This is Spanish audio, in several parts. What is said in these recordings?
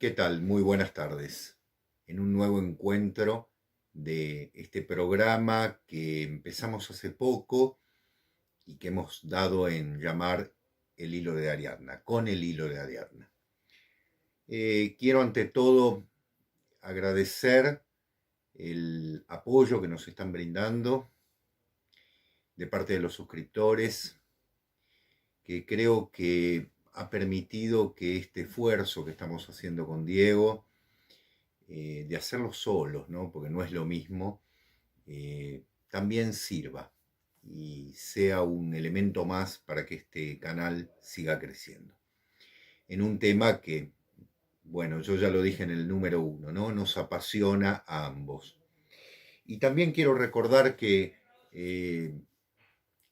¿Qué tal? Muy buenas tardes. En un nuevo encuentro de este programa que empezamos hace poco y que hemos dado en llamar El Hilo de Ariadna, con el Hilo de Ariadna. Quiero ante todo agradecer el apoyo que nos están brindando de parte de los suscriptores, que creo que ha permitido que este esfuerzo que estamos haciendo con Diego, de hacerlo solos, ¿no? Porque no es lo mismo, también sirva y sea un elemento más para que este canal siga creciendo. En un tema que, bueno, yo ya lo dije en el número 1, ¿no? Nos apasiona a ambos. Y también quiero recordar que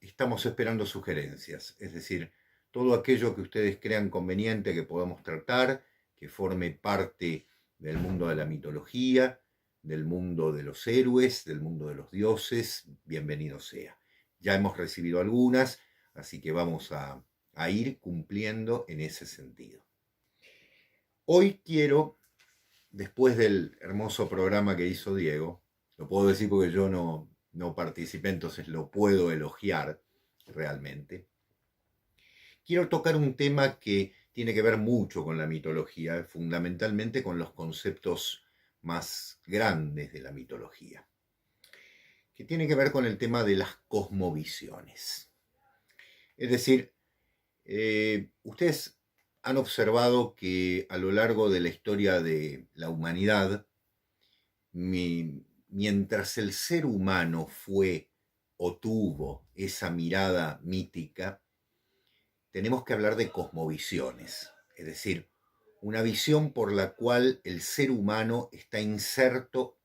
estamos esperando sugerencias, es decir, todo aquello que ustedes crean conveniente que podamos tratar, que forme parte del mundo de la mitología, del mundo de los héroes, del mundo de los dioses, bienvenido sea. Ya hemos recibido algunas, así que vamos a ir cumpliendo en ese sentido. Hoy quiero, después del hermoso programa que hizo Diego, lo puedo decir porque yo no participé, entonces lo puedo elogiar realmente. Quiero tocar un tema que tiene que ver mucho con la mitología, fundamentalmente con los conceptos más grandes de la mitología, que tiene que ver con el tema de las cosmovisiones. Es decir, ustedes han observado que a lo largo de la historia de la humanidad, mientras el ser humano fue o tuvo esa mirada mítica, tenemos que hablar de cosmovisiones, es decir, una visión por la cual el ser humano está inserto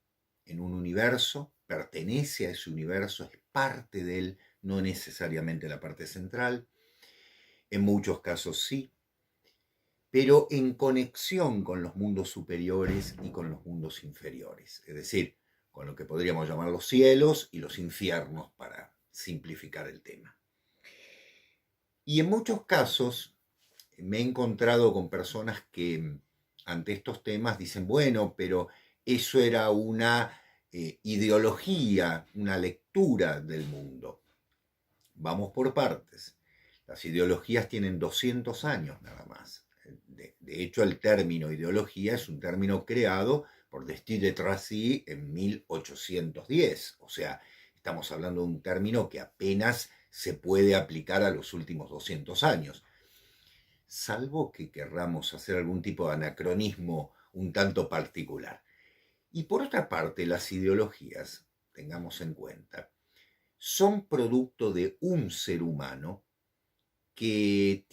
en un universo, pertenece a ese universo, es parte de él, no necesariamente la parte central, en muchos casos sí, pero en conexión con los mundos superiores y con los mundos inferiores, es decir, con lo que podríamos llamar los cielos y los infiernos para simplificar el tema. Y en muchos casos me he encontrado con personas que ante estos temas dicen, bueno, pero eso era una ideología, una lectura del mundo. Vamos por partes. Las ideologías tienen 200 años nada más. De hecho, el término ideología es un término creado por Destis de Tracy en 1810. O sea, estamos hablando de un término que apenas se puede aplicar a los últimos 200 años. Salvo que querramos hacer algún tipo de anacronismo un tanto particular. Y por otra parte, las ideologías, tengamos en cuenta, son producto de un ser humano que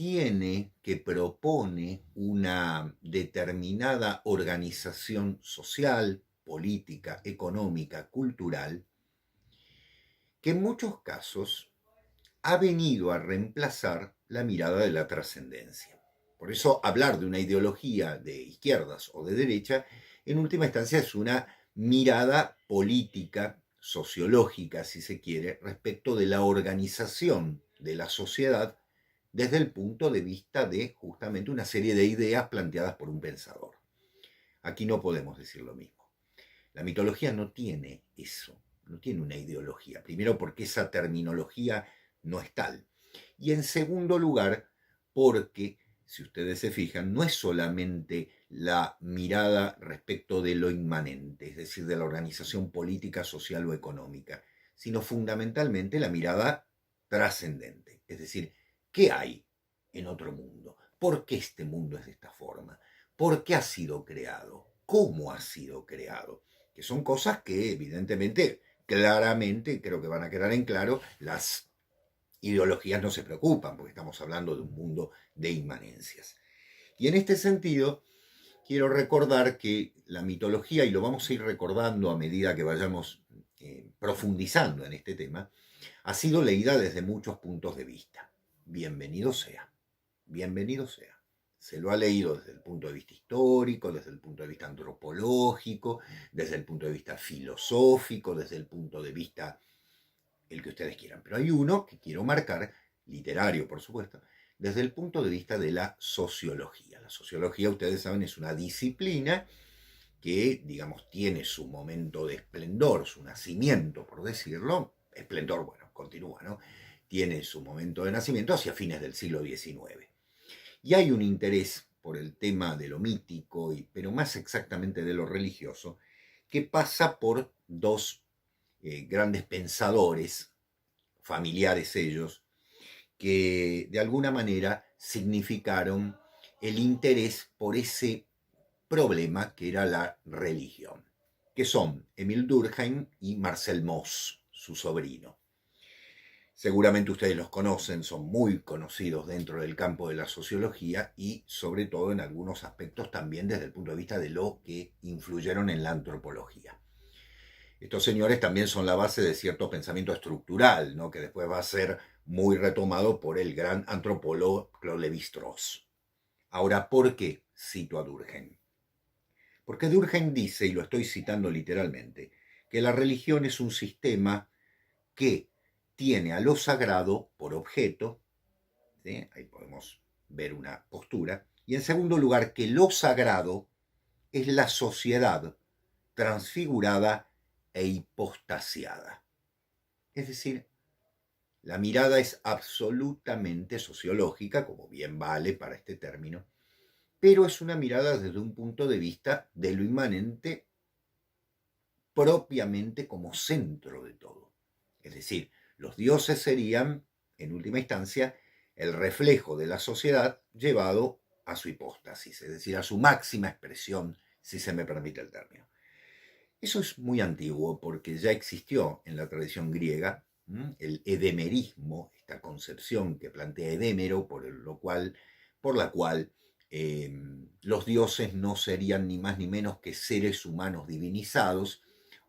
propone una determinada organización social, política, económica, cultural, que en muchos casos ha venido a reemplazar la mirada de la trascendencia. Por eso hablar de una ideología de izquierdas o de derecha, en última instancia es una mirada política, sociológica, si se quiere, respecto de la organización de la sociedad desde el punto de vista de justamente una serie de ideas planteadas por un pensador. Aquí no podemos decir lo mismo. La mitología no tiene eso, no tiene una ideología. Primero porque esa terminología no es tal. Y en segundo lugar, porque, si ustedes se fijan, no es solamente la mirada respecto de lo inmanente, es decir, de la organización política, social o económica, sino fundamentalmente la mirada trascendente, es decir, ¿qué hay en otro mundo? ¿Por qué este mundo es de esta forma? ¿Por qué ha sido creado? ¿Cómo ha sido creado? Que son cosas que evidentemente, claramente, creo que van a quedar en claro, las ideologías no se preocupan, porque estamos hablando de un mundo de inmanencias. Y en este sentido, quiero recordar que la mitología, y lo vamos a ir recordando a medida que vayamos profundizando en este tema, ha sido leída desde muchos puntos de vista. Bienvenido sea, bienvenido sea. Se lo ha leído desde el punto de vista histórico, desde el punto de vista antropológico, desde el punto de vista filosófico, desde el punto de vista el que ustedes quieran. Pero hay uno que quiero marcar, literario por supuesto, desde el punto de vista de la sociología. La sociología, ustedes saben, es una disciplina que, digamos, tiene su momento de esplendor, su nacimiento, por decirlo. Esplendor, bueno, continúa, ¿no? Tiene su momento de nacimiento hacia fines del siglo XIX. Y hay un interés por el tema de lo mítico, pero más exactamente de lo religioso, que pasa por dos grandes pensadores, familiares ellos, que de alguna manera significaron el interés por ese problema que era la religión, que son Emil Durkheim y Marcel Mauss, su sobrino. Seguramente ustedes los conocen, son muy conocidos dentro del campo de la sociología y sobre todo en algunos aspectos también desde el punto de vista de lo que influyeron en la antropología. Estos señores también son la base de cierto pensamiento estructural, ¿no? Que después va a ser muy retomado por el gran antropólogo Claude Lévi-Strauss. Ahora, ¿por qué cito a Durkheim? Porque Durkheim dice, y lo estoy citando literalmente, que la religión es un sistema que tiene a lo sagrado por objeto, ¿sí? Ahí podemos ver una postura, y en segundo lugar, que lo sagrado es la sociedad transfigurada e hipostasiada. Es decir, la mirada es absolutamente sociológica, como bien vale para este término, pero es una mirada desde un punto de vista de lo inmanente propiamente como centro de todo. Es decir, los dioses serían, en última instancia, el reflejo de la sociedad llevado a su hipóstasis, es decir, a su máxima expresión, si se me permite el término. Eso es muy antiguo porque ya existió en la tradición griega el edemerismo, esta concepción que plantea Edémero, por la cual los dioses no serían ni más ni menos que seres humanos divinizados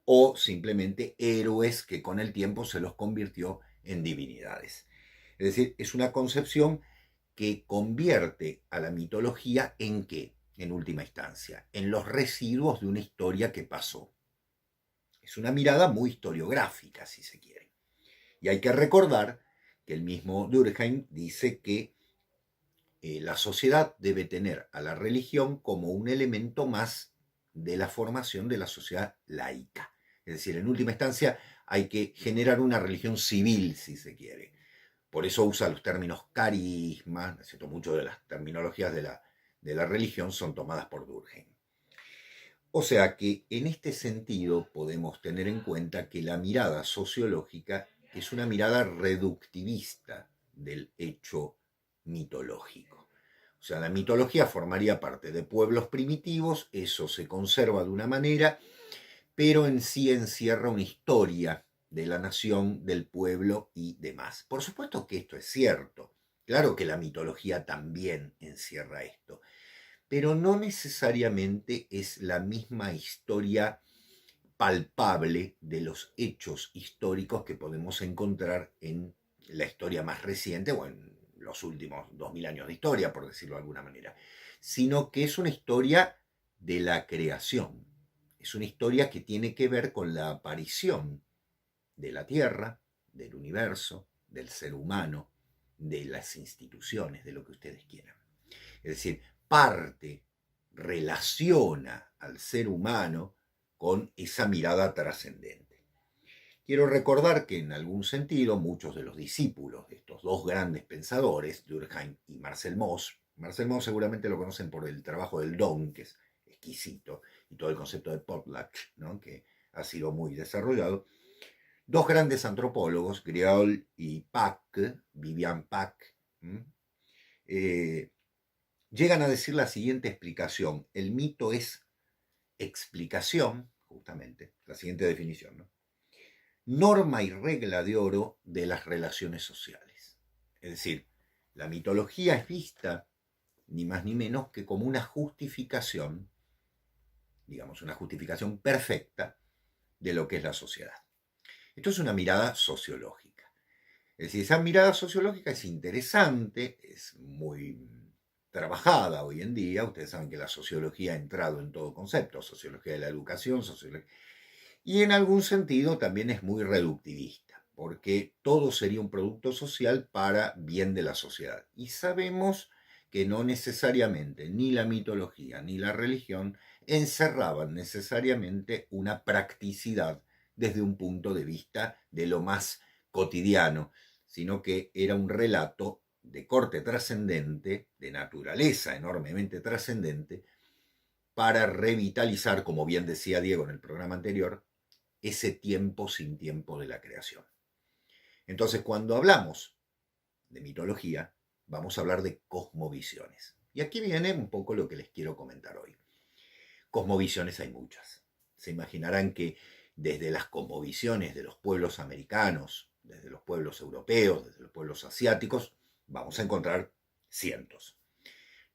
o simplemente héroes que con el tiempo se los convirtió en divinidades. Es decir, es una concepción que convierte a la mitología en ¿qué? En última instancia, en los residuos de una historia que pasó. Es una mirada muy historiográfica, si se quiere. Y hay que recordar que el mismo Durkheim dice que la sociedad debe tener a la religión como un elemento más de la formación de la sociedad laica. Es decir, en última instancia hay que generar una religión civil, si se quiere. Por eso usa los términos carisma, ¿no es cierto? Muchas de las terminologías de la religión son tomadas por Durkheim. O sea que en este sentido podemos tener en cuenta que la mirada sociológica es una mirada reductivista del hecho mitológico. O sea, la mitología formaría parte de pueblos primitivos, eso se conserva de una manera, pero en sí encierra una historia de la nación, del pueblo y demás. Por supuesto que esto es cierto. Claro que la mitología también encierra esto, pero no necesariamente es la misma historia palpable de los hechos históricos que podemos encontrar en la historia más reciente o en los últimos 2000 años de historia, por decirlo de alguna manera, sino que es una historia de la creación. Es una historia que tiene que ver con la aparición de la Tierra, del universo, del ser humano, de las instituciones, de lo que ustedes quieran. Es decir, relaciona al ser humano con esa mirada trascendente. Quiero recordar que en algún sentido muchos de los discípulos de estos dos grandes pensadores, Durkheim y Marcel Mauss seguramente lo conocen por el trabajo del Don, que es exquisito, y todo el concepto de potlatch, ¿no? Que ha sido muy desarrollado. Dos grandes antropólogos, Griaule y Pack, Vivian Pack, llegan a decir la siguiente explicación. El mito es explicación, justamente, la siguiente definición, ¿no? Norma y regla de oro de las relaciones sociales. Es decir, la mitología es vista ni más ni menos que como una justificación, digamos, una justificación perfecta de lo que es la sociedad. Esto es una mirada sociológica. Es decir, esa mirada sociológica es interesante, es muy trabajada hoy en día. Ustedes saben que la sociología ha entrado en todo concepto, sociología de la educación, y en algún sentido también es muy reductivista. porque todo sería un producto social para bien de la sociedad. Y sabemos que no necesariamente ni la mitología ni la religión encerraban necesariamente una practicidad desde un punto de vista de lo más cotidiano, sino que era un relato de corte trascendente, de naturaleza enormemente trascendente, para revitalizar, como bien decía Diego en el programa anterior, ese tiempo sin tiempo de la creación. Entonces, cuando hablamos de mitología, vamos a hablar de cosmovisiones. Y aquí viene un poco lo que les quiero comentar hoy. Cosmovisiones hay muchas. Se imaginarán que desde las cosmovisiones de los pueblos americanos, desde los pueblos europeos, desde los pueblos asiáticos, vamos a encontrar cientos.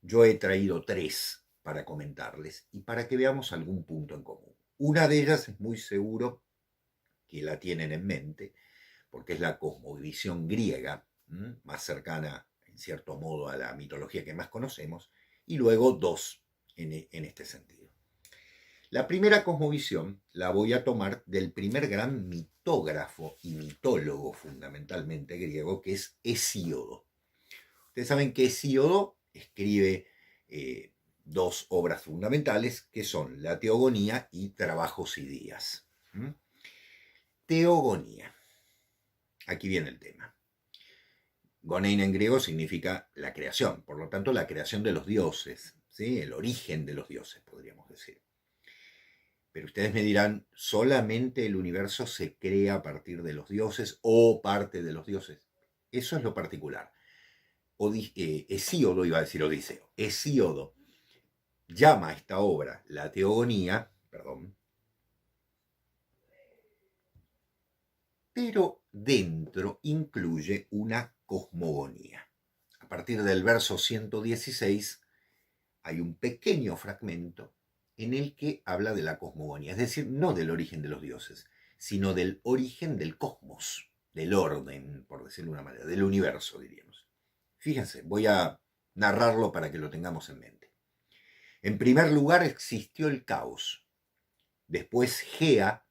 Yo he traído 3 para comentarles y para que veamos algún punto en común. Una de ellas es muy seguro que la tienen en mente, porque es la cosmovisión griega, más cercana en cierto modo a la mitología que más conocemos, y luego 2 en este sentido. La primera cosmovisión la voy a tomar del primer gran mitógrafo y mitólogo fundamentalmente griego, que es Hesíodo. Ustedes saben que Hesíodo escribe 2 obras fundamentales, que son la Teogonía y Trabajos y Días. Teogonía. Aquí viene el tema. Gonein en griego significa la creación, por lo tanto la creación de los dioses, ¿sí? El origen de los dioses, podríamos decir. Pero ustedes me dirán, ¿solamente el universo se crea a partir de los dioses o parte de los dioses? Eso es lo particular. Hesíodo, iba a decir Odiseo, Hesíodo llama a esta obra la Teogonía, pero dentro incluye una cosmogonía. A partir del verso 116 hay un pequeño fragmento en el que habla de la cosmogonía, es decir, no del origen de los dioses, sino del origen del cosmos, del orden, por decirlo de una manera, del universo, diríamos. Fíjense, voy a narrarlo para que lo tengamos en mente. En primer lugar existió el caos, después Gea,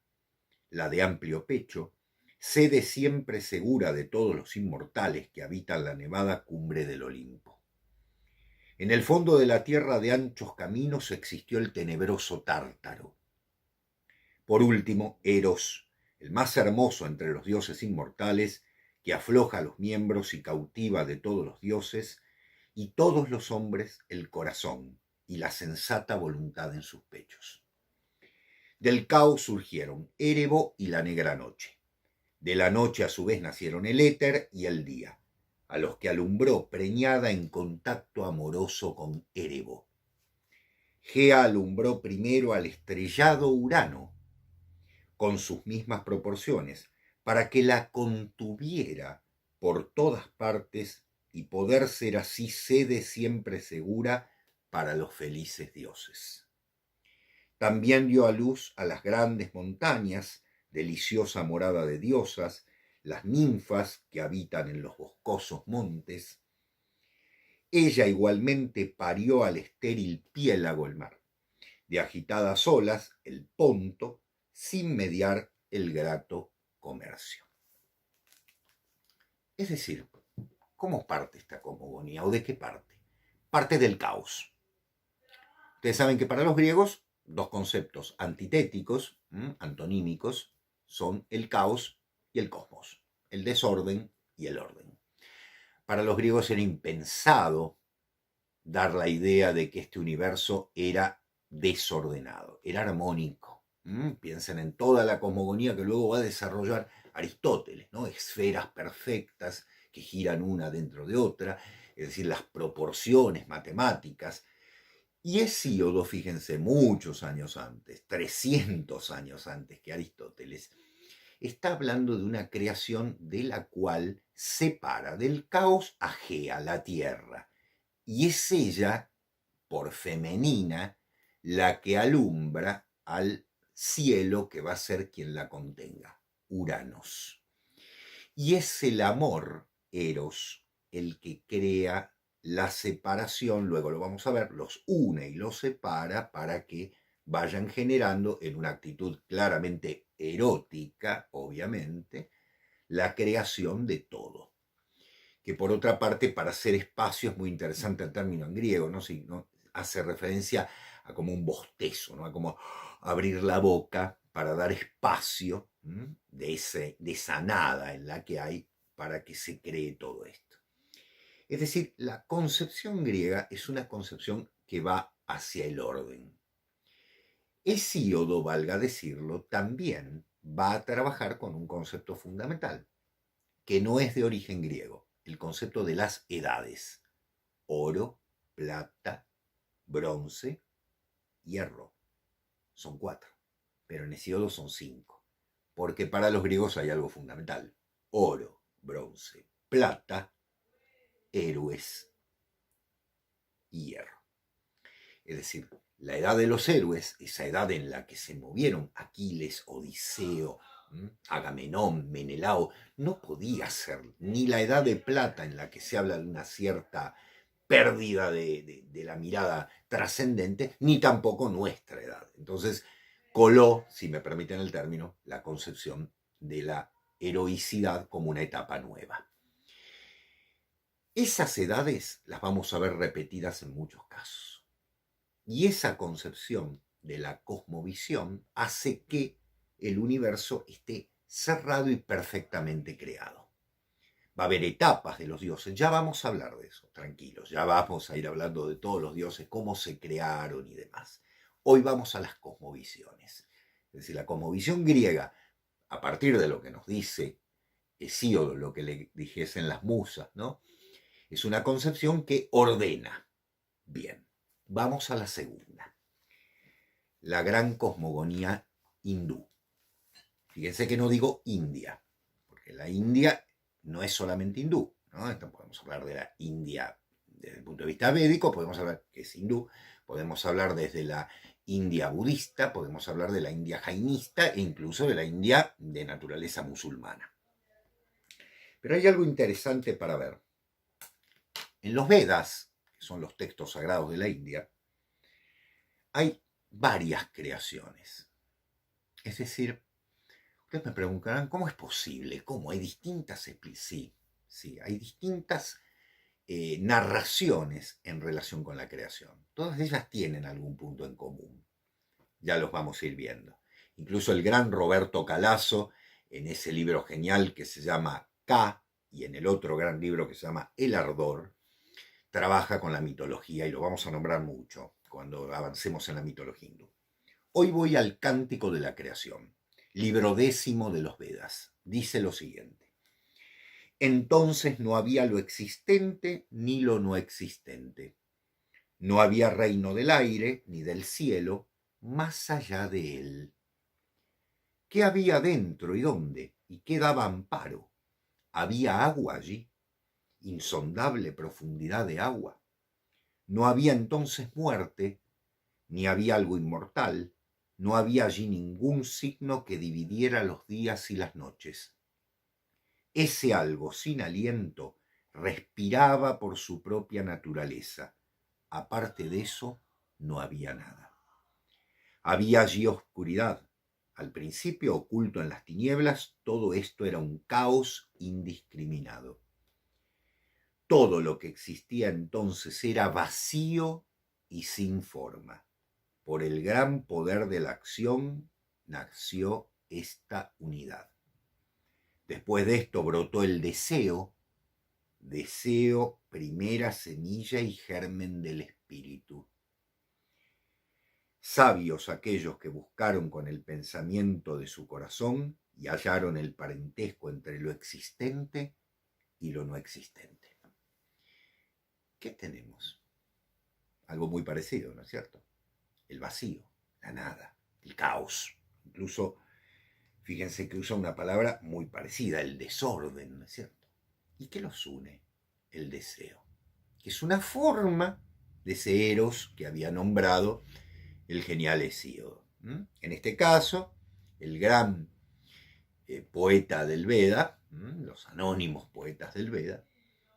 la de amplio pecho, sede siempre segura de todos los inmortales que habitan la nevada cumbre del Olimpo. En el fondo de la tierra de anchos caminos existió el tenebroso Tártaro. Por último, Eros, el más hermoso entre los dioses inmortales, que afloja los miembros y cautiva de todos los dioses, y todos los hombres el corazón y la sensata voluntad en sus pechos. Del caos surgieron Érebo y la negra noche. De la noche a su vez nacieron el éter y el día, a los que alumbró preñada en contacto amoroso con Érebo. Gea alumbró primero al estrellado Urano, con sus mismas proporciones, para que la contuviera por todas partes y poder ser así sede siempre segura para los felices dioses. También dio a luz a las grandes montañas, deliciosa morada de diosas, las ninfas que habitan en los boscosos montes. Ella igualmente parió al estéril piélago el mar, de agitadas olas el Ponto, sin mediar el grato comercio. Es decir, ¿cómo parte esta cosmogonía o de qué parte? Parte del caos. Ustedes saben que para los griegos 2 conceptos antitéticos, antonímicos, son el caos y el cosmos, el desorden y el orden. Para los griegos era impensado dar la idea de que este universo era desordenado, era armónico. Piensen en toda la cosmogonía que luego va a desarrollar Aristóteles, ¿no? Esferas perfectas que giran una dentro de otra, es decir, las proporciones matemáticas. Y Hesíodo, fíjense, muchos años antes, 300 años antes que Aristóteles, está hablando de una creación de la cual separa del caos a Gea, la tierra, y es ella, por femenina, la que alumbra al cielo que va a ser quien la contenga, Uranos. Y es el amor, Eros, el que crea la separación, luego lo vamos a ver, los une y los separa para que vayan generando en una actitud claramente erótica, obviamente, la creación de todo. Que por otra parte, para hacer espacio es muy interesante el término en griego, ¿no? Si, ¿no? Hace referencia a como un bostezo, ¿no? A como abrir la boca para dar espacio de esa nada en la que hay para que se cree todo esto. Es decir, la concepción griega es una concepción que va hacia el orden. Hesíodo, valga decirlo, también va a trabajar con un concepto fundamental, que no es de origen griego, el concepto de las edades: oro, plata, bronce, hierro. Son 4, pero en Hesíodo son 5, porque para los griegos hay algo fundamental: oro, bronce, plata, héroes y hierro. Es decir, la edad de los héroes, esa edad en la que se movieron Aquiles, Odiseo, Agamenón, Menelao, no podía ser ni la edad de plata en la que se habla de una cierta pérdida de la mirada trascendente, ni tampoco nuestra edad. Entonces coló, si me permiten el término, la concepción de la heroicidad como una etapa nueva. Esas edades las vamos a ver repetidas en muchos casos. Y esa concepción de la cosmovisión hace que el universo esté cerrado y perfectamente creado. Va a haber etapas de los dioses, ya vamos a hablar de eso, tranquilos, ya vamos a ir hablando de todos los dioses, cómo se crearon y demás. Hoy vamos a las cosmovisiones. Es decir, la cosmovisión griega, a partir de lo que nos dice Hesíodo, lo que le dijesen las musas, ¿no? Es una concepción que ordena. Bien, vamos a la segunda. La gran cosmogonía hindú. Fíjense que no digo India, porque la India no es solamente hindú, ¿no? Entonces podemos hablar de la India desde el punto de vista védico, podemos hablar que es hindú, podemos hablar desde la India budista, podemos hablar de la India jainista e incluso de la India de naturaleza musulmana. Pero hay algo interesante para ver. En los Vedas, que son los textos sagrados de la India, hay varias creaciones. Es decir, ustedes me preguntarán, ¿cómo es posible? ¿Cómo? Hay distintas... Sí, hay distintas narraciones en relación con la creación. Todas ellas tienen algún punto en común. Ya los vamos a ir viendo. Incluso el gran Roberto Calazo, en ese libro genial que se llama K, y en el otro gran libro que se llama El Ardor, trabaja con la mitología y lo vamos a nombrar mucho cuando avancemos en la mitología hindú. Hoy voy al Cántico de la Creación, libro 10 de los Vedas. Dice lo siguiente: entonces no había lo existente ni lo no existente. No había reino del aire ni del cielo más allá de él. ¿Qué había dentro y dónde? ¿Y qué daba amparo? ¿Había agua allí? Insondable profundidad de agua. No había entonces muerte, ni había algo inmortal. No había allí ningún signo que dividiera los días y las noches. Ese algo sin aliento respiraba por su propia naturaleza. Aparte de eso, no había nada. Había allí oscuridad. Al principio, oculto en las tinieblas, todo esto era un caos indiscriminado. Todo lo que existía entonces era vacío y sin forma. Por el gran poder de la acción nació esta unidad. Después de esto brotó el deseo, primera semilla y germen del espíritu. Sabios aquellos que buscaron con el pensamiento de su corazón y hallaron el parentesco entre lo existente y lo no existente. ¿Qué tenemos? Algo muy parecido, ¿no es cierto? El vacío, la nada, el caos. Incluso, fíjense que usa una palabra muy parecida, el desorden, ¿no es cierto? ¿Y qué los une? El deseo, que es una forma de ese eros que había nombrado el genial Hesíodo. En este caso, el gran poeta del Veda, los anónimos poetas del Veda,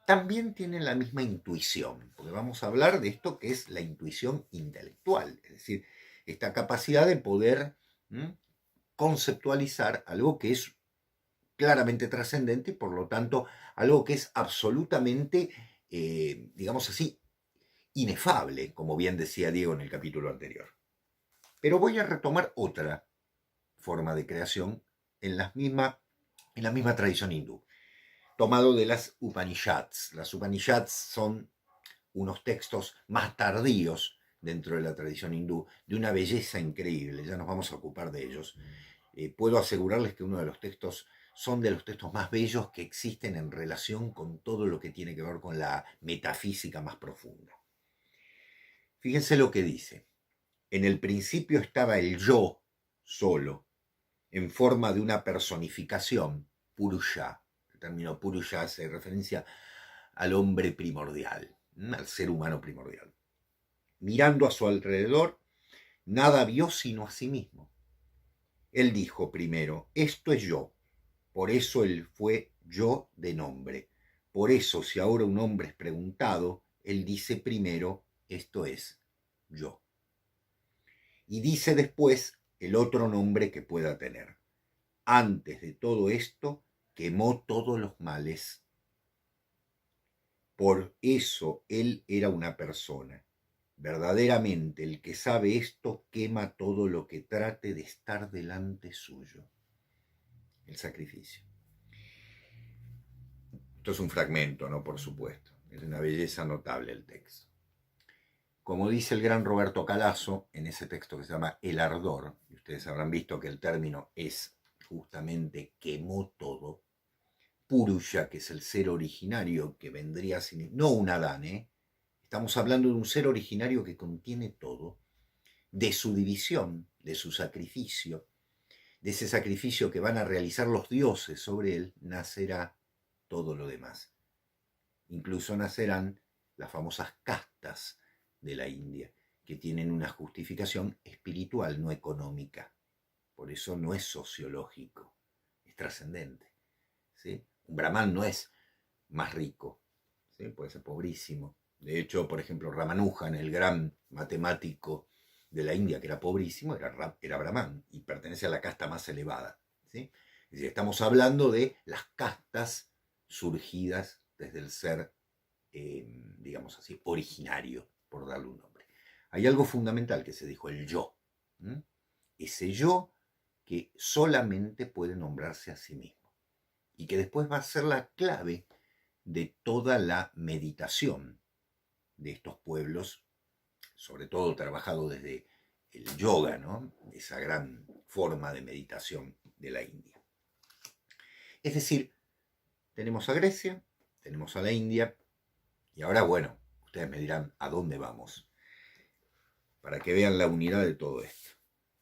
también tienen la misma intuición, porque vamos a hablar de esto que es la intuición intelectual, es decir, esta capacidad de poder conceptualizar algo que es claramente trascendente y por lo tanto algo que es absolutamente, digamos así, inefable, como bien decía Diego en el capítulo anterior. Pero voy a retomar otra forma de creación en la misma tradición hindú, tomado de las Upanishads. Las Upanishads son unos textos más tardíos dentro de la tradición hindú, de una belleza increíble, ya nos vamos a ocupar de ellos. Puedo asegurarles que uno de los textos son de los textos más bellos que existen en relación con todo lo que tiene que ver con la metafísica más profunda. Fíjense lo que dice. En el principio estaba el yo solo, en forma de una personificación, Purusha. El término Purusha hace referencia al hombre primordial, al ser humano primordial. Mirando a su alrededor, nada vio sino a sí mismo. Él dijo primero, esto es yo. Por eso él fue yo de nombre. Por eso, si ahora un hombre es preguntado, él dice primero, esto es yo. Y dice después el otro nombre que pueda tener. Antes de todo esto, quemó todos los males. Por eso él era una persona. Verdaderamente el que sabe esto quema todo lo que trate de estar delante suyo. El sacrificio. Esto es un fragmento, ¿no? Por supuesto. Es una belleza notable el texto. Como dice el gran Roberto Calazo en ese texto que se llama El Ardor, y ustedes habrán visto que el término es justamente quemó todo, Purusha, que es el ser originario que vendría sin... No un Adán, Estamos hablando de un ser originario que contiene todo, de su división, de su sacrificio, de ese sacrificio que van a realizar los dioses sobre él, nacerá todo lo demás. Incluso nacerán las famosas castas de la India, que tienen una justificación espiritual, no económica. Por eso no es sociológico, es trascendente. ¿Sí? Un brahman no es más rico, ¿sí? Puede ser pobrísimo. De hecho, por ejemplo, Ramanujan, el gran matemático de la India, que era pobrísimo, era brahman y pertenece a la casta más elevada. ¿Sí? Es decir, estamos hablando de las castas surgidas desde el ser, digamos así, originario, por darle un nombre. Hay algo fundamental que se dijo, el yo. Ese yo que solamente puede nombrarse a sí mismo y que después va a ser la clave de toda la meditación de estos pueblos, sobre todo trabajado desde el yoga, ¿no? Esa gran forma de meditación de la India. Es decir, tenemos a Grecia, tenemos a la India, y ahora, bueno, ustedes me dirán a dónde vamos, para que vean la unidad de todo esto.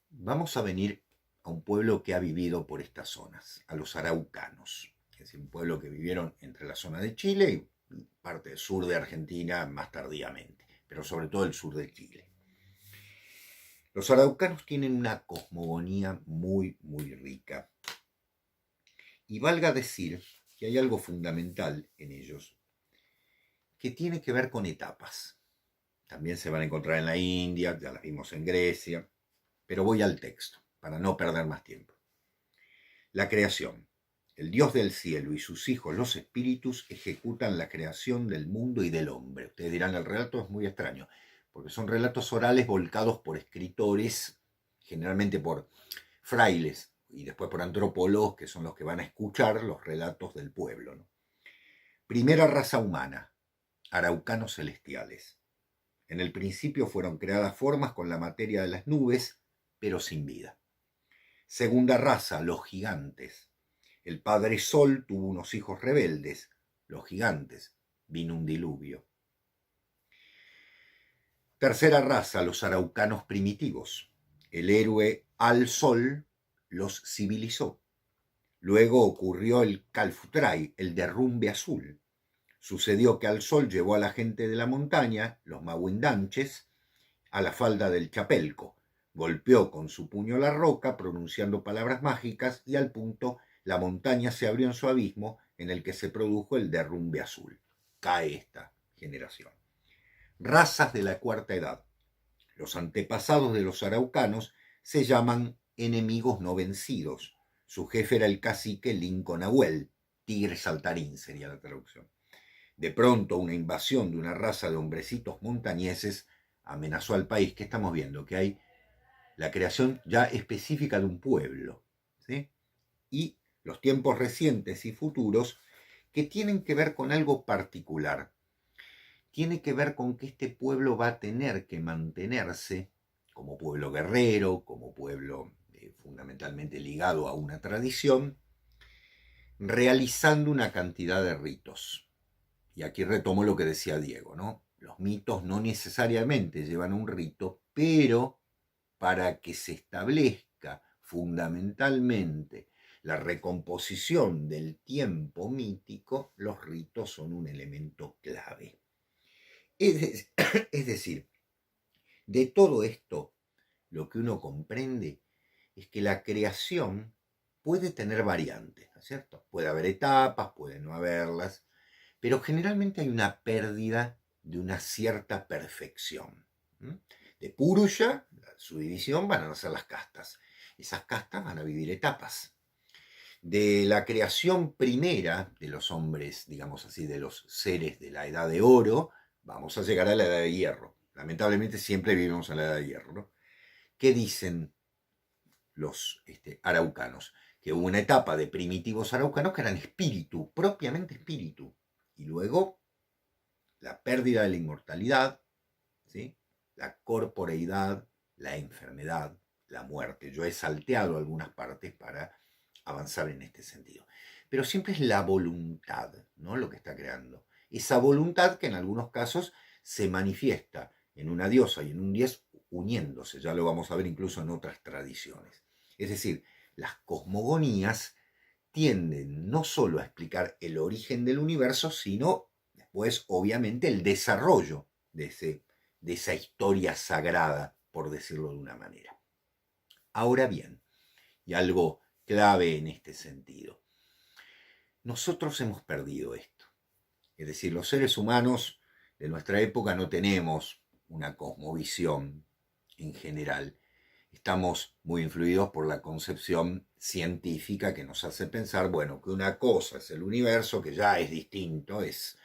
Vamos a venir a un pueblo que ha vivido por estas zonas, a los araucanos, es decir, un pueblo que vivieron entre la zona de Chile y parte del sur de Argentina más tardíamente, pero sobre todo el sur de Chile. Los araucanos tienen una cosmogonía muy, muy rica. Y valga decir que hay algo fundamental en ellos, que tiene que ver con etapas. También se van a encontrar en la India, ya las vimos en Grecia, pero voy al texto, para no perder más tiempo. La creación. El Dios del cielo y sus hijos, los espíritus, ejecutan la creación del mundo y del hombre. Ustedes dirán, el relato es muy extraño, porque son relatos orales volcados por escritores, generalmente por frailes y después por antropólogos, que son los que van a escuchar los relatos del pueblo, ¿no? Primera raza humana, araucanos celestiales. En el principio fueron creadas formas con la materia de las nubes, pero sin vida. Segunda raza, los gigantes. El padre Sol tuvo unos hijos rebeldes, los gigantes. Vino un diluvio. Tercera raza, los araucanos primitivos. El héroe Al Sol los civilizó. Luego ocurrió el Calfutray, el derrumbe azul. Sucedió que Al Sol llevó a la gente de la montaña, los mahuindanches, a la falda del Chapelco. Golpeó con su puño la roca, pronunciando palabras mágicas, y al punto la montaña se abrió en su abismo, en el que se produjo el derrumbe azul. Cae esta generación. Razas de la cuarta edad. Los antepasados de los araucanos se llaman enemigos no vencidos. Su jefe era el cacique Lincoln Nahuel, tigre saltarín sería la traducción. De pronto, una invasión de una raza de hombrecitos montañeses amenazó al país. ¿Qué estamos viendo? Que hay la creación ya específica de un pueblo, ¿sí? Y los tiempos recientes y futuros que tienen que ver con algo particular. Tiene que ver con que este pueblo va a tener que mantenerse como pueblo guerrero, como pueblo fundamentalmente ligado a una tradición, realizando una cantidad de ritos. Y aquí retomo lo que decía Diego, ¿no? Los mitos no necesariamente llevan un rito, pero para que se establezca fundamentalmente la recomposición del tiempo mítico, los ritos son un elemento clave. Es, es decir, de todo esto, lo que uno comprende es que la creación puede tener variantes, ¿no es cierto? Puede haber etapas, puede no haberlas, pero generalmente hay una pérdida de una cierta perfección. De Purusha, su división, van a nacer las castas. Esas castas van a vivir etapas. De la creación primera de los hombres, digamos así, de los seres de la edad de oro, vamos a llegar a la edad de hierro. Lamentablemente siempre vivimos en la edad de hierro, ¿no? ¿Qué dicen los araucanos? Que hubo una etapa de primitivos araucanos que eran espíritu, propiamente espíritu. Y luego la pérdida de la inmortalidad, ¿sí? La corporeidad, la enfermedad, la muerte. Yo he salteado algunas partes para avanzar en este sentido. Pero siempre es la voluntad, ¿no? Lo que está creando. Esa voluntad que en algunos casos se manifiesta en una diosa y en un dios uniéndose. Ya lo vamos a ver incluso en otras tradiciones. Es decir, las cosmogonías tienden no solo a explicar el origen del universo, sino después, obviamente, el desarrollo de esa historia sagrada, por decirlo de una manera. Ahora bien, y algo clave en este sentido, nosotros hemos perdido esto. Es decir, los seres humanos de nuestra época no tenemos una cosmovisión en general. Estamos muy influidos por la concepción científica que nos hace pensar, bueno, que una cosa es el universo, que ya es distinto, es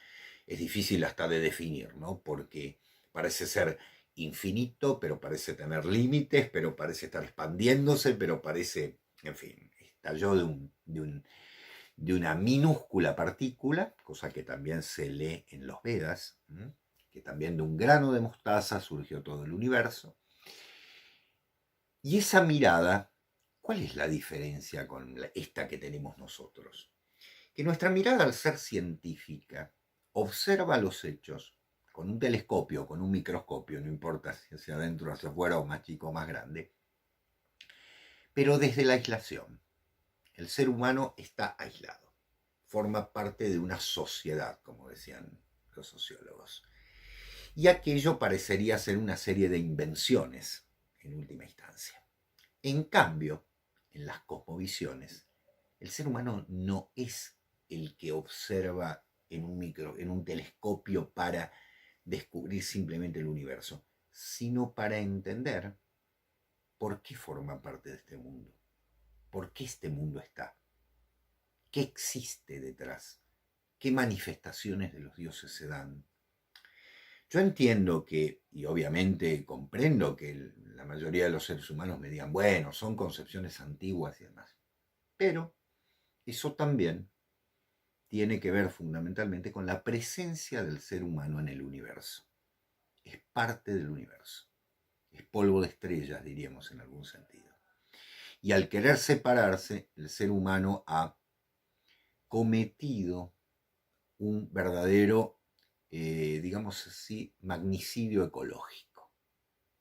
difícil hasta de definir, ¿no? Porque parece ser infinito, pero parece tener límites, pero parece estar expandiéndose, pero parece, en fin, estalló de una minúscula partícula, cosa que también se lee en los Vedas, que también de un grano de mostaza surgió todo el universo. Y esa mirada, ¿cuál es la diferencia con esta que tenemos nosotros? Que nuestra mirada, al ser científica, observa los hechos con un telescopio, con un microscopio, no importa si hacia adentro, hacia afuera o más chico o más grande, pero desde la aislación. El ser humano está aislado, forma parte de una sociedad, como decían los sociólogos. Y aquello parecería ser una serie de invenciones, en última instancia. En cambio, en las cosmovisiones, el ser humano no es el que observa en un telescopio para descubrir simplemente el universo, sino para entender por qué forma parte de este mundo, por qué este mundo está, qué existe detrás, qué manifestaciones de los dioses se dan. Yo entiendo que, y obviamente comprendo que la mayoría de los seres humanos me digan, bueno, son concepciones antiguas y demás, pero eso también tiene que ver fundamentalmente con la presencia del ser humano en el universo. Es parte del universo. Es polvo de estrellas, diríamos en algún sentido. Y al querer separarse, el ser humano ha cometido un verdadero, digamos así, magnicidio ecológico.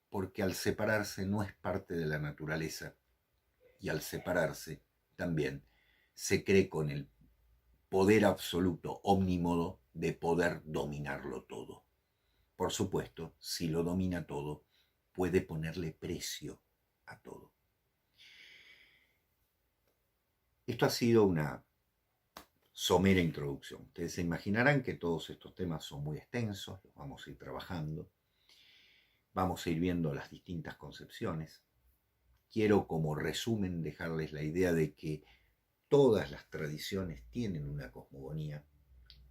Porque al separarse no es parte de la naturaleza y al separarse también se cree con el poder absoluto, omnímodo, de poder dominarlo todo. Por supuesto, si lo domina todo, puede ponerle precio a todo. Esto ha sido una somera introducción. Ustedes se imaginarán que todos estos temas son muy extensos, los vamos a ir trabajando, vamos a ir viendo las distintas concepciones. quiero como resumen dejarles la idea de que todas las tradiciones tienen una cosmogonía,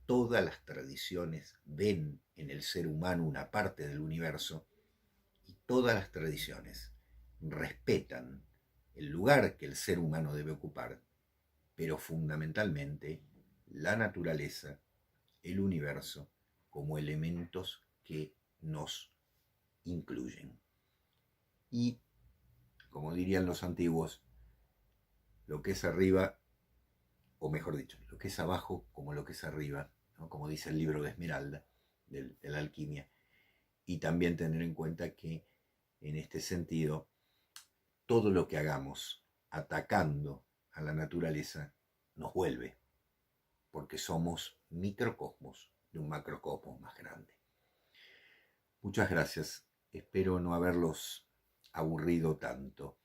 todas las tradiciones ven en el ser humano una parte del universo y todas las tradiciones respetan el lugar que el ser humano debe ocupar, pero fundamentalmente la naturaleza, el universo, como elementos que nos incluyen. Y, como dirían los antiguos, lo que es arriba, o mejor dicho, lo que es abajo como lo que es arriba, ¿no? Como dice el libro de Esmeralda, de la alquimia. Y también tener en cuenta que en este sentido, todo lo que hagamos atacando a la naturaleza nos vuelve, porque somos microcosmos de un macrocosmos más grande. Muchas gracias. Espero no haberlos aburrido tanto.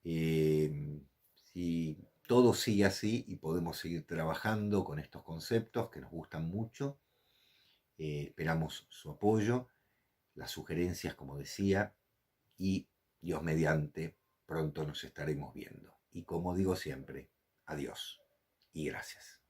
Si todo sigue así y podemos seguir trabajando con estos conceptos que nos gustan mucho, esperamos su apoyo, las sugerencias, como decía, y Dios mediante, pronto nos estaremos viendo. Y como digo siempre, adiós y gracias.